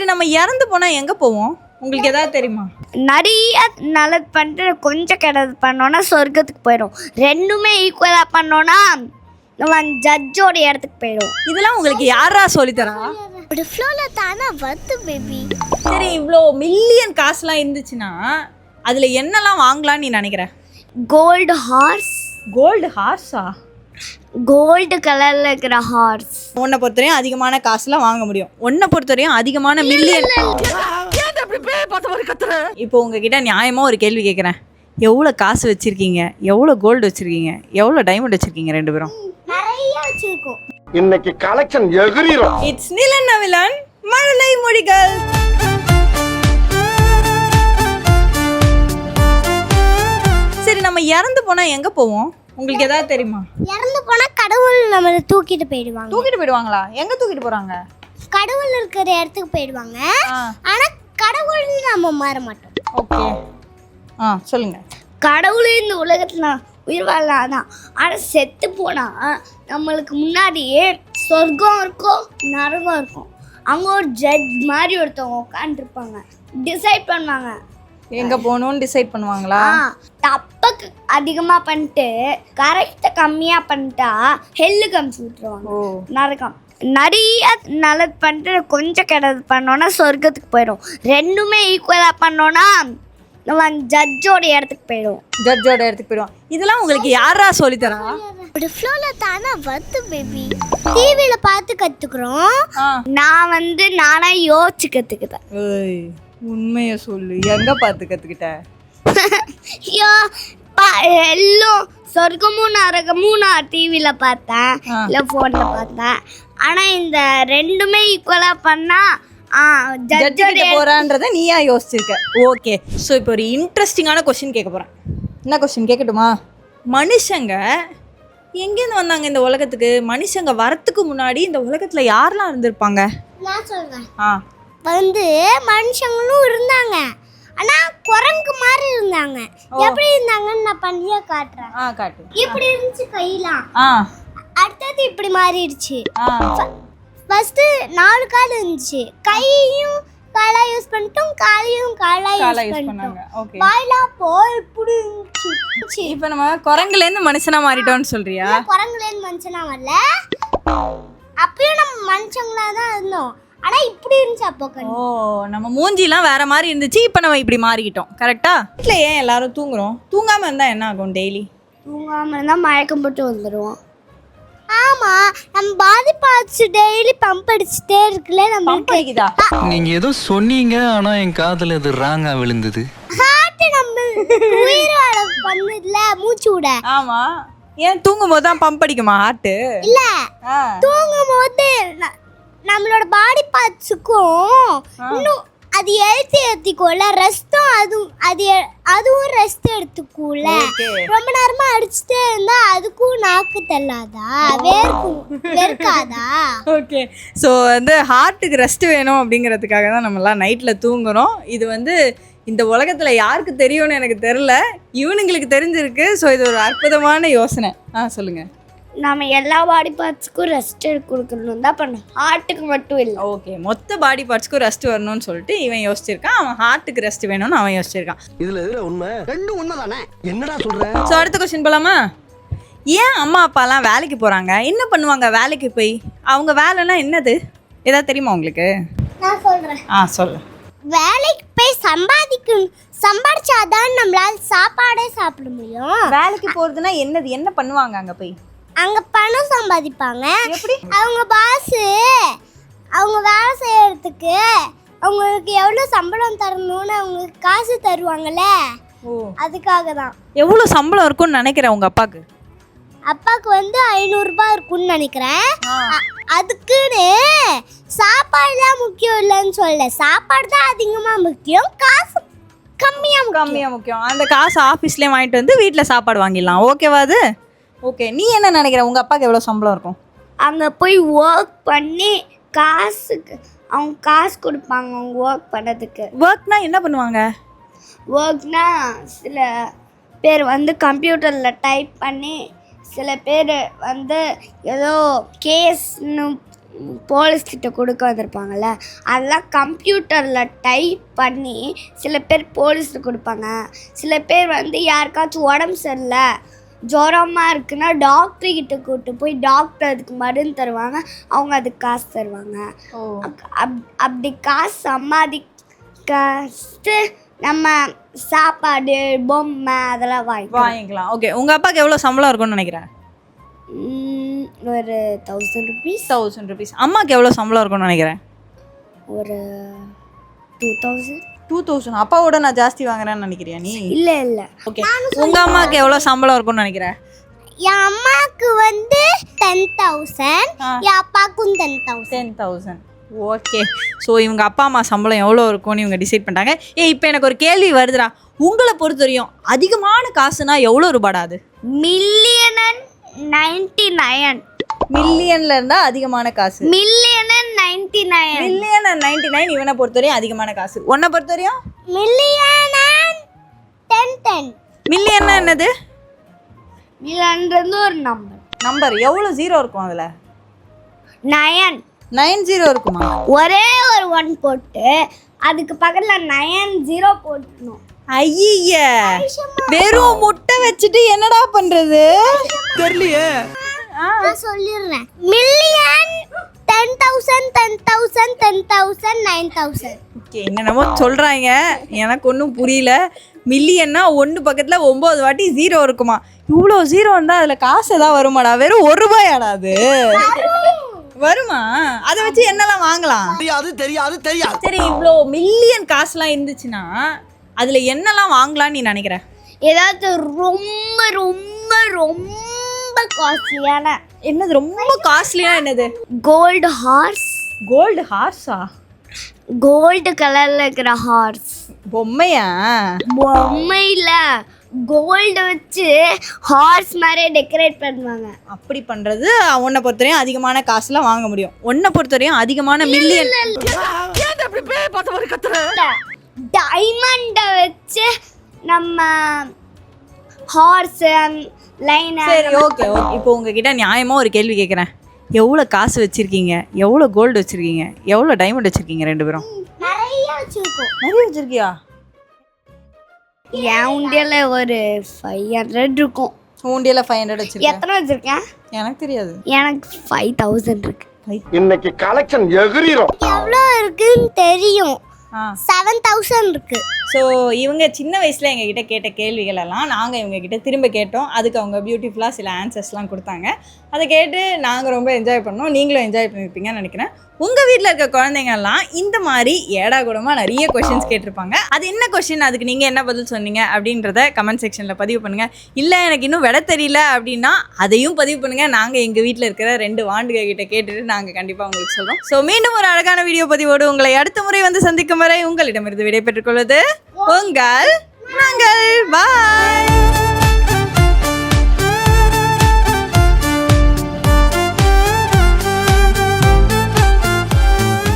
சரி, நம்ம இறந்து போனா எங்க போவோம்? உங்களுக்கு ஏதாவது தெரியுமா? நிறைய நல்லது பண்ணிட்டு கொஞ்சம் கெட்டது பண்ணோன்னா சொர்க்கத்துக்கு போயிடும். ரெண்டுமே ஈக்குவலாக பண்ணோன்னா நம்ம ஜட்ஜோட இடத்துக்கு போயிடும். இதெல்லாம் உங்களுக்கு யாரா சொல்லித்தரா? ஒரு ஃப்ளோவில் தானே வருது பேபி. சரி, இவ்வளோ மில்லியன் காசுலாம் இருந்துச்சுன்னா அதுல என்னெல்லாம் வாங்கலாம்னு நீ நினைக்கிற? Gold horse. கோல்டு ஹார்ஸா? கோல்டு கலரில் இருக்கிற ஹார்ஸ். உன்னை பொறுத்தவரையும் அதிகமான காசுலாம் வாங்க முடியும். உன்னை பொறுத்தவரையும் அதிகமான மில்லியன். இப்போ உங்ககிட்ட நியாயமா ஒரு கேள்வி கேட்குறேன். எவ்வளோ காசு வச்சிருக்கீங்க? எவ்வளோ கோல்டு வச்சிருக்கீங்க? எவ்வளோ டைமண்ட் வச்சிருக்கீங்க ரெண்டு பேரும்? நிறைய வச்சிருக்கோம். இன்னைக்கு கலெக்ஷன் எகிரிரும். இட்ஸ் நிலன் நவிலான் மழலை மொழிகள். சரி, நம்ம இறந்து போனா எங்க போவோம்? உங்களுக்கு ஏதாவது தெரியுமா? இறந்து போனா கடவுள் நம்மளை தூக்கிட்டு போயிடுவாங்க. தூக்கிட்டு போயிடுவாங்களா? எங்க தூக்கிட்டு போறாங்க? கடவுள் இருக்கிற இடத்துக்கு போயிடுவாங்க. ஆனா கடவுள் நம்ம மாற மாட்டோம். ஓகே, சொல்லுங்க. கடவுளே இந்த உலகத்துல உயிர் வாழலாம். ஆனால் செத்து போனா நம்மளுக்கு முன்னாடியே சொர்க்கம் இருக்கும், நரகம் இருக்கும். அங்கே ஒரு ஜட்ஜ் மாதிரி ஒருத்தவங்க உட்காந்துருப்பாங்க, டிசைட் பண்ணுவாங்க எங்க போகணும்னு டிசைட் பண்ணுவாங்களா? தப்புக்கு அதிகமாக பண்ணிட்டு கரெக்டை கம்மியாக பண்ணிட்டா ஹெல்லுக்கு அமுச்சு விட்டுருவாங்க, நரகம். நிறைய நல்லது பண்ணிட்டு கொஞ்சம் கெட்டது பண்ணோன்னா சொர்க்கத்துக்கு போயிடும். ரெண்டுமே ஈக்குவலாக பண்ணோன்னா நம்ம ஜட்ஜோட இடத்துக்கு போயிடும். ஜட்ஜோட இடத்துக்கு போயிடுவோம். இதெல்லாம் உங்களுக்கு யாரா சொல்லித்தரா? ஒரு ஃப்ளோவில் தானே வருது பேபி. டிவியில் பார்த்து கற்றுக்குறோம். நானாக யோசிச்சு கற்றுக்கிட்டேன். உண்மையை சொல்லு, எங்கே பார்த்து கற்றுக்கிட்ட? எல்லாம் சொர்க்கமும் நரகமும் நான் டிவியில் பார்த்தேன், இல்லை ஃபோனில் பார்த்தேன். ஆனால் இந்த ரெண்டுமே ஈக்குவலாக பண்ணால் ஜட்ஜிட்ட போறான்றத நீயா யோசிச்சிருக்க. ஓகே, ஸோ இப்போ ஒரு இன்ட்ரெஸ்டிங்கான கொஸ்டின் கேட்க போகிறேன். என்ன கொஸ்டின் கேட்கட்டுமா? மனுஷங்க எங்கேருந்து வந்தாங்க இந்த உலகத்துக்கு? மனுஷங்க வரத்துக்கு முன்னாடி இந்த உலகத்தில் யாரெல்லாம் இருந்திருப்பாங்க? நான் சொல்கிறேன். மனுஷங்களும் இருந்தாங்க, ஆனால் குரங்கு மாதிரி இருந்தாங்க. எப்படி இருந்தாங்கன்னு நான் பண்ணியே காட்டுறேன். காட்டு. இப்படி இருந்துச்சு கையெல்லாம். அடுத்தது இப்படி மாறிடுச்சு. ஃபர்ஸ்ட் 4 கால் இருந்துச்சு. கையையும் காலா யூஸ் பண்ணிட்டோம், காலையும் காலா யூஸ் பண்ணிட்டோம். வாயிலா போய் இப்படி இருந்துச்சு. இப்போ நம்ம குரங்குலேருந்து மனுஷனா மாறிட்டோம்னு சொல்றியா? குரங்குலேருந்து மனுஷனா வரல, அப்பயும் நம்ம மனுஷங்களா தான் இருந்தோம். ஆனா இப்படி இருந்துச்சு அப்போ. நம்ம மூஞ்சிலாம் வேற மாதிரி இருந்துச்சு, இப்போ நம்ம இப்படி மாறிக்கிட்டோம். கரெக்டா? வீட்டில் ஏன் எல்லாரும் தூங்குறோம்? தூங்காம இருந்தா என்ன ஆகும்? டெய்லி தூங்காம இருந்தா மயக்கம் போட்டு வந்துடுவோம். ஆமா, நம்ம பாடி பார்ட்ஸ் டெய்லி பம்ப் அடிச்சுட்டே இருக்குல்ல. பம்ப் அடிக்குதா? நீங்க ஏதோ சொன்னீங்க, ஆனா என் காதுல அது ராங்கா விழுந்தது. ஹார்ட் நம்ம உயிர் வாழ பண்ணுதுல, மூச்சு விட. ஆமா, ஏன் தூங்கும் போது தான் பம்ப் அடிக்குமா ஹார்ட்? இல்ல, தூங்கும் போது நம்மளோட பாடி பார்ட்ஸுக்கும் இன்னும் அது ஏற்றிக்கோல, ரெஸ்ட்டும் அதுவும் ரெஸ்ட் எடுத்துக்கூல. ரொம்ப நேரமா அடிச்சுட்டே இருந்தா அதுக்கும் நாக்கு தள்ளாதா, வேர்க்காதா? ஓகே, ஸோ ஹார்ட்டுக்கு ரெஸ்ட் வேணும் அப்படிங்கிறதுக்காக தான் நம்மலாம் நைட்டில் தூங்குறோம். இது இந்த உலகத்தில் யாருக்கு தெரியும்னு எனக்கு தெரில, இவனுங்களுக்கு தெரிஞ்சிருக்கு. ஸோ இது ஒரு அற்புதமான யோசனை. சொல்லுங்கள். நம்ம எல்லா பாடி பார்ட்ஸுக்கும் ரெஸ்ட் கொடுக்கணும் தான் பண்ணோம், ஹார்ட்டுக்கு மட்டும் இல்லை. ஓகே, மொத்த பாடி பார்ட்ஸ்க்கும் ரெஸ்ட் வரணும்னு சொல்லிட்டு இவன் யோசிச்சிருக்கான். அவன் ஹார்ட்டுக்கு ரெஸ்ட் வேணும்னு அவன் யோசிச்சிருக்கான். இதுல உண்மை ரெண்டும் உண்மை தானே? என்னடா சொல்ற? ஸோ அடுத்த கொஸ்டின் போலாமா? ஏன் அம்மா அப்பாலாம் வேலைக்கு போகிறாங்க? என்ன பண்ணுவாங்க வேலைக்கு போய்? அவங்க வேலைன்னா என்னது? ஏதாவது தெரியுமா உங்களுக்கு? நான் சொல்கிறேன். சொல்லு. வேலைக்கு போய் சம்பாதிச்சாதான் நம்மளால சாப்பாடே சாப்பிட முடியும். வேலைக்கு போகிறதுனா என்னது? என்ன பண்ணுவாங்க அங்கே போய்? அங்கே பணம் சம்பாதிப்பாங்க. எப்படி? அவங்க பாஸு அவங்க வேலை செய்யறதுக்கு அவங்களுக்கு எவ்வளோ சம்பளம் தரணும்னு அவங்களுக்கு காசு தருவாங்கல்ல, அதுக்காக தான். எவ்வளோ சம்பளம் இருக்கும்னு நினைக்கிறேன் உங்கள் அப்பாவுக்கு? அப்பாவுக்கு 500 ரூபாய் இருக்கும்னு நினைக்கிறேன். அதுக்குன்னு சாப்பாடுலாம் முக்கியம் இல்லைன்னு சொல்ல, சாப்பாடு தான் அதிகமாக முக்கியம், காசு கம்மியாக முக்கியம். அந்த காசு ஆஃபீஸ்லேயே வாங்கிட்டு வீட்டில் சாப்பாடு வாங்கிடலாம். ஓகேவா அது? ஓகே, நீ என்ன நினைக்கிற? உங்கள் அப்பாவுக்கு எவ்வளோ சம்பளம் இருக்கும்? அங்கே போய் ஒர்க் பண்ணி அவங்க காசு கொடுப்பாங்க அவங்க ஒர்க் பண்ணுறதுக்கு. ஒர்க்னா என்ன பண்ணுவாங்க? ஒர்க்னா சில பேர் கம்ப்யூட்டரில் டைப் பண்ணி, சில பேர் ஏதோ கேஸ்னு போலீஸ்கிட்ட கொடுக்க வந்திருப்பாங்கள்ல, அதெல்லாம் கம்ப்யூட்டரில் டைப் பண்ணி சில பேர் போலீஸில் கொடுப்பாங்க. சில பேர் வந்து யாருக்காச்சும் உடம்பு சரியில்லை, ஜுரமாக இருக்குன்னா டாக்டர்கிட்ட கூப்பிட்டு போய் டாக்டர் அதுக்கு மருந்து தருவாங்க, அவங்க அதுக்கு காசு தருவாங்க. அப்படி காசு சம்பாதிக்க நம்ம சாப்பாடு பொம்மை அதெல்லாம் வாங்கிக்கலாம். ஓகே, உங்கள் அப்பாவுக்கு எவ்வளோ சம்பளம் இருக்கும்னு நினைக்கிறேன்? ஒரு 1000 rupees. 1000 rupees. அம்மாவுக்கு எவ்வளோ சம்பளம் இருக்கும்னு நினைக்கிறேன்? ஒரு 2000. 2000. அப்பாவோட நான் ஜாஸ்தி வாங்குறேன்னு நினைக்கிறியா நீ? இல்லை. ஓகே, உங்கள் அம்மாவுக்கு எவ்வளோ சம்பளம் இருக்கும்னு நினைக்கிறேன்? என் அம்மாவுக்கு வந்து 10,000, என் அப்பாவுக்கும் 10,000. ஓகே, ஸோ இவங்க அப்பா அம்மா சம்பளம் எவ்வளோ இருக்கும்னு இவங்க டிசைட் பண்ணிட்டாங்க. இப்போ எனக்கு ஒரு கேள்வி வருதுடா, உங்களை பொறுத்த வரையும் அதிகமான காசுனா எவ்வளோ ரூபாடா அது? $1,099,000. மில்லியன்ல இருந்தா அதிகமான காசு. $1,099,000. $1,099,000 இவனை பொறுத்தவரையும் அதிகமான காசு. உன்னை பொறுத்தவரையும்? $1,010,000. மில்லியன்னா என்னது? மில்லியன்றது ஒரு நம்பர். எவ்வளோ ஜீரோ இருக்கும் அதில்? 9 இருக்குமா? ஒரே ஒரு 1 போட்டு அதுக்கு பக்கத்தில் 90 போட்டுணும். ஐய, வெறும் முட்டை வச்சுட்டு என்னடா பண்றது தெரியலையே. நான் சொல்லிடுறேன். மில்லியன் 10,000 10,000 10,000 9,000. ஓகே, என்னென்னமோ சொல்றாங்க, எனக்கு ஒன்றும் புரியல. மில்லியன்னா ஒன்று பக்கத்துல 9 வாட்டி ஜீரோ இருக்குமா? இவ்வளோ ஜீரோ இருந்தா அதுல காசு ஏதாவது வருமாடா? வெறும் ₹1 அது வருமா? அதை வச்சு என்னெல்லாம் வாங்கலாம்? தெரியாது. சரி, இவ்வளோ மில்லியன் காசுலாம் இருந்துச்சுன்னா அதுல என்னெல்லாம் வாங்கலாம்னு நீ நினைக்கிற? ஏதாவது ரொம்ப ரொம்ப ரொம்ப காஸ்ட்லியான. என்னது ரொம்ப காஸ்ட்லியா? என்னது? Gold horse. கோல்டு ஹார்ஸா? கோல்டு கலர்ல இருக்கிற ஹார்ஸ். பொம்மையா? பொம்மையில கோல்டு வச்சு ஹார்ஸ் மாதிரி டெக்கரேட் பண்ணுவாங்க. அப்படி பண்றது உன்னை பொறுத்தவரையும் அதிகமான காசுல வாங்க முடியும். உன்னை பொறுத்தவரையும் அதிகமான மில்லியன். டைமண்ட வச்சு நம்ம ஹார்ஸ் லைன். சரி, ஓகே. இப்போ உங்ககிட்ட நியாயமா ஒரு கேள்வி கேட்குறேன். எவ்வளோ காசு வச்சிருக்கீங்க? எவ்வளோ கோல்டு வச்சிருக்கீங்க? எவ்வளோ டைமண்ட் வச்சிருக்கீங்க? 2 பேரும் நிறைய வச்சிருக்கோம். நிறைய வச்சிருக்கியா? என் உண்டியல ஒரு 500 இருக்கும். உண்டியல 500 வச்சிருக்கேன். எத்தனை வச்சிருக்கேன் எனக்கு தெரியாது. எனக்கு 5,000 இருக்கு. இன்னைக்கு கலெக்ஷன் எகிரிரும். எவ்வளோ இருக்குன்னு தெரியும். 7,000 இருக்கு. ஸோ இவங்க சின்ன வயசில் எங்ககிட்ட கேட்ட கேள்விகள் எல்லாம் நாங்கள் இவங்ககிட்ட திரும்ப கேட்டோம். அதுக்கு அவங்க பியூட்டிஃபுல்லாக சில ஆன்சர்ஸ்லாம் கொடுத்தாங்க. அதை கேட்டு நாங்கள் ரொம்ப என்ஜாய் பண்ணோம். நீங்களும் என்ஜாய் பண்ணியிருப்பீங்கன்னு நினைக்கிறேன். உங்கள் வீட்டில் இருக்க குழந்தைங்கள்லாம் இந்த மாதிரி ஏடா கூடமாக நிறைய கொஷின்ஸ் கேட்டிருப்பாங்க. அது என்ன கொஷின், அதுக்கு நீங்கள் என்ன பதில் சொன்னீங்க அப்படின்றத கமெண்ட் செக்ஷனில் பதிவு பண்ணுங்கள். இல்லை எனக்கு இன்னும் விட தெரியல அப்படின்னா அதையும் பதிவு பண்ணுங்கள். நாங்கள் எங்கள் வீட்டில் இருக்கிற 2 வாண்டுக கிட்ட கேட்டுட்டு நாங்கள் கண்டிப்பாக உங்களுக்கு சொல்கிறோம். ஸோ மீண்டும் ஒரு அழகான வீடியோ பதிவோடு உங்களை அடுத்த முறை வந்து சந்திக்கும் வரை உங்களிடமிருந்து விடைபெற்றுக் கொள்வது உங்கள் நாங்கள். பாய்.